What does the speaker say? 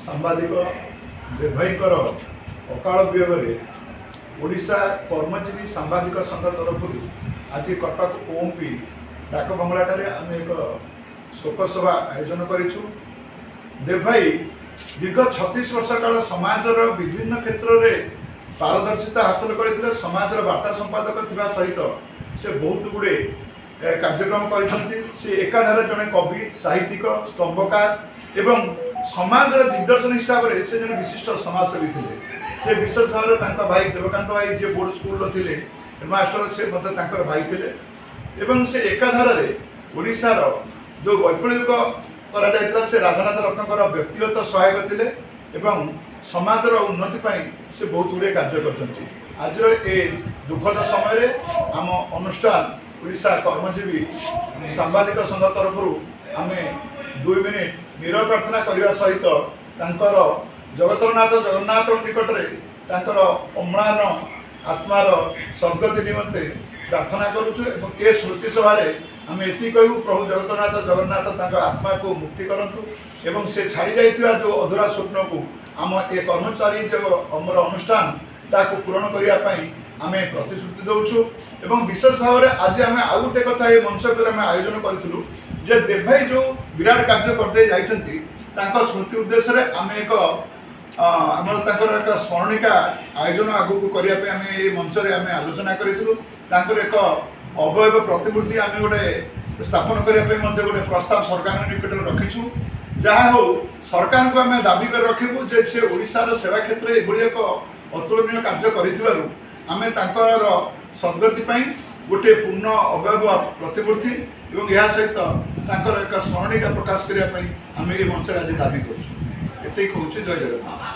सांबादिक देवभाईकर अकाल वियोगे ओडिशा कर्मजीवी सांबादिक संघ तरफ आज कटक ओएमपी डाक बंगलाटे आम एक शोक सभा आयोजन करूँ। देवभाई दीर्घ 36 वर्ष काल समाजर विभिन्न क्षेत्र में पारदर्शिता हासिल करते समाजर वार्ता संपादक थिबा सहित से बहुत गुड़े कार्यक्रम कर एकाधारे जड़े कवि साहित्यिक स्तंभकार एवं समाजर दिग्दर्शन हिसाब से से जन विशिष्ट समाजसेवी थे। से विशेष भाव में भाई देवकांत भाई जी बोर्ड स्कूल थे हेडमास्टर से मतलब भाई थे एवं से एकाधारे ओडिशार जो वैप्लविक करा से राधानाथ रत्नकर व्यक्तिगत सहायक थे एवं समाजर उन्नति पाई से बहुत गुड़े कार्य करते। आज ए दुखद समय आम अनुष्ठान ओडिशा कर्मजीवी सांबादिक संघ तरफ आम 2 मिनिट नीरव प्रार्थना करने सहित जगतरनाथ जगन्नाथ निकट में अम्लान आत्मार सद्गति निमंते प्रार्थना करुचु। ए स्मृति सभा आम ये कहू प्रभु जगतरनाथ जगन्नाथ आत्मा को मुक्ति करंतु एवं से छाड़ी जाइथिबा जो अधूरा स्वप्न को आम ए कर्मचारी जो आमर अनुष्ठान ताको पूरण करने आम प्रतिश्रुति दौचु। एवं विशेष भाव में आज आम आउ गोटे कथा ये मंच पर आम आयोजन करूँ जे देवभाई जो विराट कार्य करते जाइछंती तांको स्मृति उद्देश्य आम एक आमर एक स्मरणिका आयोजन आगू को करने आम ये मंच में आम आलोचना करूँ। एक अवयव प्रतिमूर्ति आम गोटे स्थापन करने गोटे प्रस्ताव सरकार निकट में रखीचु। जहाँ हो सरकार को आम दाबी कर रखू जे से ओडिशार सेवा क्षेत्र में एक अतुलनीय कार्य कर आम तांकर सद्गति गोटे पूर्ण अवयव प्रतिमूर्ति और यह सहित तांकर एक स्मरणिका प्रकाश करने आम ये मंच आज दाबी करूँ। एत कहूँ जय जगन्नाथ।